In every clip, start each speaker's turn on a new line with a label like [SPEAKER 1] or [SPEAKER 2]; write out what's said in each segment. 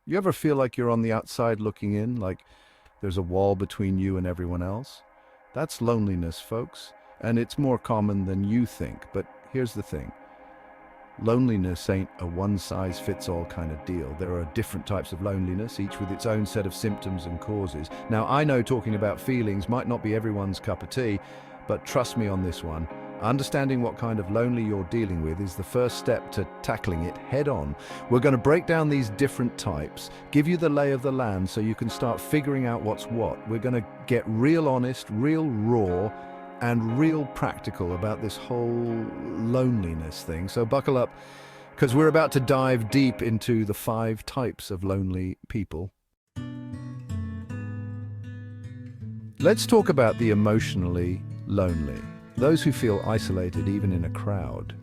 [SPEAKER 1] You ever feel like you're on the outside looking in, like there's a wall between you and everyone else? That's loneliness, folks, and it's more common than you think. But here's the thing. Loneliness ain't a one-size-fits-all kind of deal. There are different types of loneliness, each with its own set of symptoms and causes. Now, I know talking about feelings might not be everyone's cup of tea, but trust me on this one. Understanding what kind of lonely you're dealing with is the first step to tackling it head on. We're going to break down these different types, give you the lay of the land so you can start figuring out what's what. We're going to get real honest, real raw, and real practical about this whole loneliness thing. So buckle up, because we're about to dive deep into the 5 types of lonely people. Let's talk about the emotionally lonely. Those who feel isolated even in a crowd.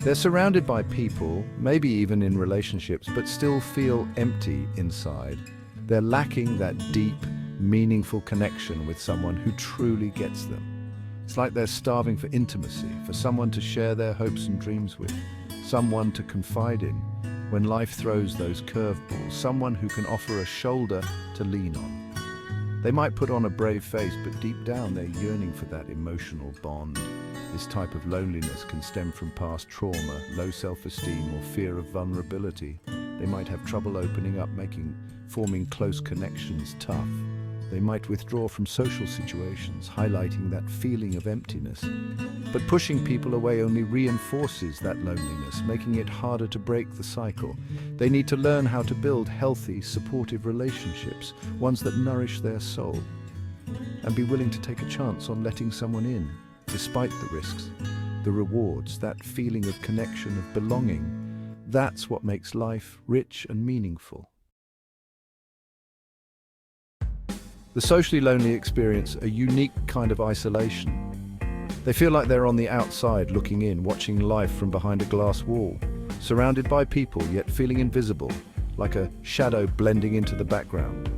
[SPEAKER 1] They're surrounded by people, maybe even in relationships, but still feel empty inside. They're lacking that deep, meaningful connection with someone who truly gets them. It's like they're starving for intimacy, for someone to share their hopes and dreams with, someone to confide in when life throws those curveballs, someone who can offer a shoulder to lean on. They might put on a brave face, but deep down they're yearning for that emotional bond. This type of loneliness can stem from past trauma, low self-esteem, or fear of vulnerability. They might have trouble opening up, forming close connections tough. They might withdraw from social situations, highlighting that feeling of emptiness. But pushing people away only reinforces that loneliness, making it harder to break the cycle. They need to learn how to build healthy, supportive relationships, ones that nourish their soul, and be willing to take a chance on letting someone in, despite the risks, the rewards, that feeling of connection, of belonging. That's what makes life rich and meaningful. The socially lonely experience a unique kind of isolation. They feel like they're on the outside looking in, watching life from behind a glass wall, surrounded by people yet feeling invisible, like a shadow blending into the background.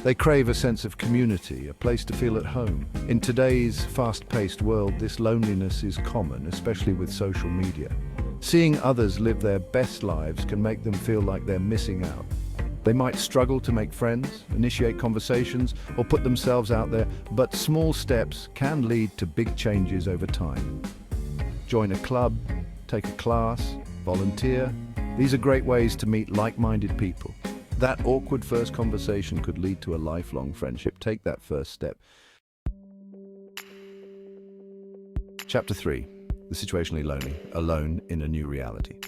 [SPEAKER 1] They crave a sense of community, a place to feel at home. In today's fast-paced world, this loneliness is common, especially with social media. Seeing others live their best lives can make them feel like they're missing out. They might struggle to make friends, initiate conversations, or put themselves out there, but small steps can lead to big changes over time. Join a club, take a class, volunteer. These are great ways to meet like-minded people. That awkward first conversation could lead to a lifelong friendship. Take that first step. Chapter 3. The situationally lonely, alone in a new reality.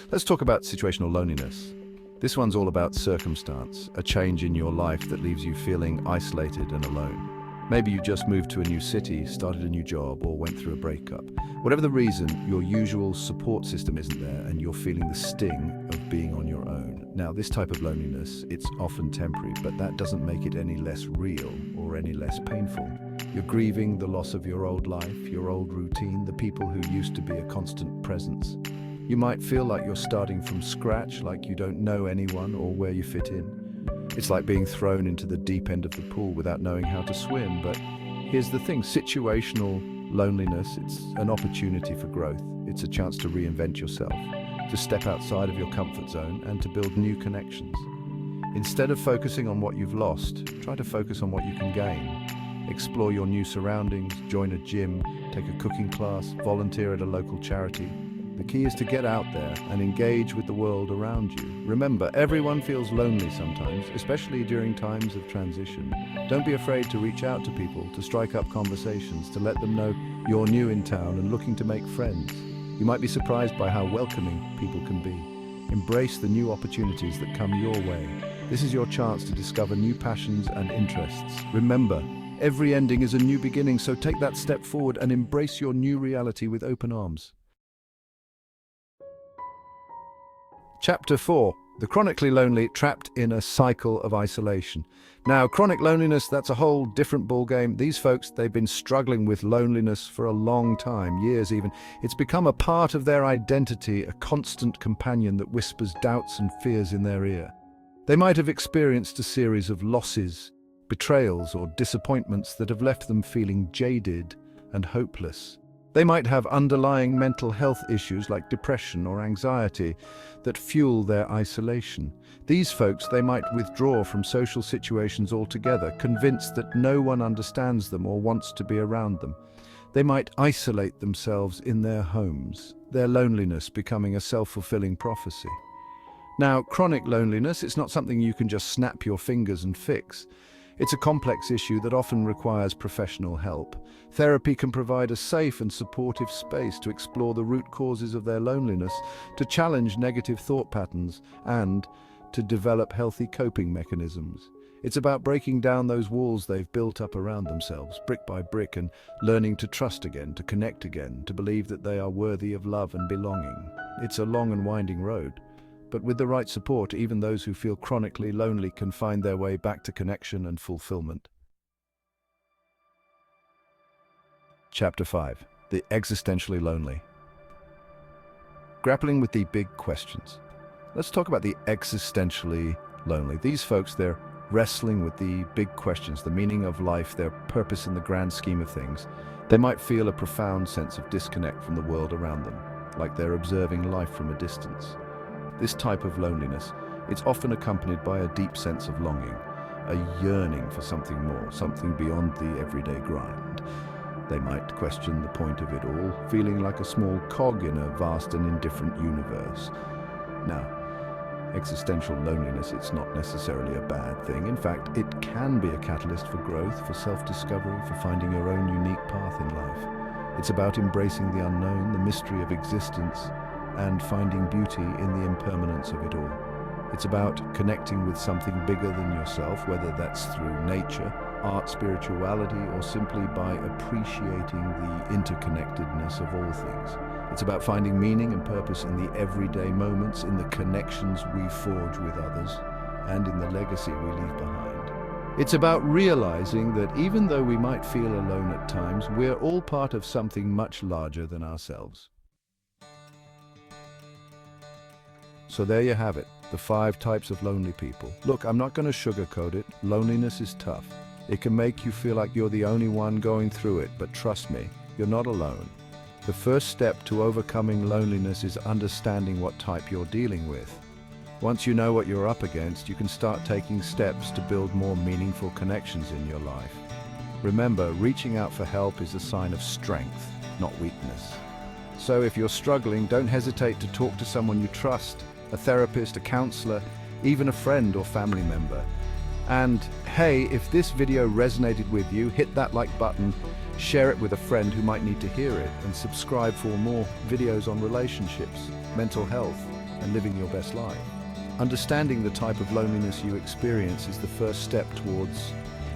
[SPEAKER 1] Let's talk about situational loneliness. This one's all about circumstance, a change in your life that leaves you feeling isolated and alone. Maybe you just moved to a new city, started a new job, or went through a breakup. Whatever the reason, your usual support system isn't there and you're feeling the sting of being on your own. Now, this type of loneliness, it's often temporary, but that doesn't make it any less real or any less painful. You're grieving the loss of your old life, your old routine, the people who used to be a constant presence. You might feel like you're starting from scratch, like you don't know anyone or where you fit in. It's like being thrown into the deep end of the pool without knowing how to swim. But here's the thing, situational loneliness, it's an opportunity for growth. It's a chance to reinvent yourself, to step outside of your comfort zone and to build new connections. Instead of focusing on what you've lost, try to focus on what you can gain. Explore your new surroundings, join a gym, take a cooking class, volunteer at a local charity. The key is to get out there and engage with the world around you. Remember, everyone feels lonely sometimes, especially during times of transition. Don't be afraid to reach out to people, to strike up conversations, to let them know you're new in town and looking to make friends. You might be surprised by how welcoming people can be. Embrace the new opportunities that come your way. This is your chance to discover new passions and interests. Remember, every ending is a new beginning, so take that step forward and embrace your new reality with open arms. Chapter 4. The chronically lonely trapped in a cycle of isolation. Now, chronic loneliness, that's a whole different ballgame. These folks, they've been struggling with loneliness for a long time, years even. It's become a part of their identity, a constant companion that whispers doubts and fears in their ear. They might have experienced a series of losses, betrayals, or disappointments that have left them feeling jaded and hopeless. They might have underlying mental health issues like depression or anxiety that fuel their isolation. These folks, they might withdraw from social situations altogether, convinced that no one understands them or wants to be around them. They might isolate themselves in their homes, their loneliness becoming a self-fulfilling prophecy. Now, chronic loneliness, it's not something you can just snap your fingers and fix. It's a complex issue that often requires professional help. Therapy can provide a safe and supportive space to explore the root causes of their loneliness, to challenge negative thought patterns, and to develop healthy coping mechanisms. It's about breaking down those walls they've built up around themselves, brick by brick, and learning to trust again, to connect again, to believe that they are worthy of love and belonging. It's a long and winding road, but with the right support, even those who feel chronically lonely can find their way back to connection and fulfillment. Chapter 5. The Existentially Lonely. Grappling with the big questions. Let's talk about the existentially lonely. These folks, they're wrestling with the big questions, the meaning of life, their purpose in the grand scheme of things. They might feel a profound sense of disconnect from the world around them, like they're observing life from a distance. This type of loneliness, it's often accompanied by a deep sense of longing, a yearning for something more, something beyond the everyday grind. They might question the point of it all, feeling like a small cog in a vast and indifferent universe. Now, existential loneliness, it's not necessarily a bad thing. In fact, it can be a catalyst for growth, for self-discovery, for finding your own unique path in life. It's about embracing the unknown, the mystery of existence, and finding beauty in the impermanence of it all. It's about connecting with something bigger than yourself, whether that's through nature, art, spirituality, or simply by appreciating the interconnectedness of all things. It's about finding meaning and purpose in the everyday moments, in the connections we forge with others, and in the legacy we leave behind. It's about realizing that even though we might feel alone at times, we're all part of something much larger than ourselves. So there you have it, the 5 types of lonely people. Look, I'm not going to sugarcoat it. Loneliness is tough. It can make you feel like you're the only one going through it, but trust me, you're not alone. The first step to overcoming loneliness is understanding what type you're dealing with. Once you know what you're up against, you can start taking steps to build more meaningful connections in your life. Remember, reaching out for help is a sign of strength, not weakness. So if you're struggling, don't hesitate to talk to someone you trust, a therapist, a counselor, even a friend or family member. And hey, if this video resonated with you, hit that like button, share it with a friend who might need to hear it, and subscribe for more videos on relationships, mental health, and living your best life. Understanding the type of loneliness you experience is the first step towards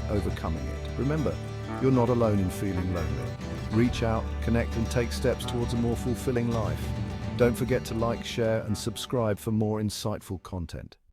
[SPEAKER 1] overcoming it. Remember, you're not alone in feeling lonely. Reach out, connect, and take steps towards a more fulfilling life. Don't forget to like, share, and subscribe for more insightful content.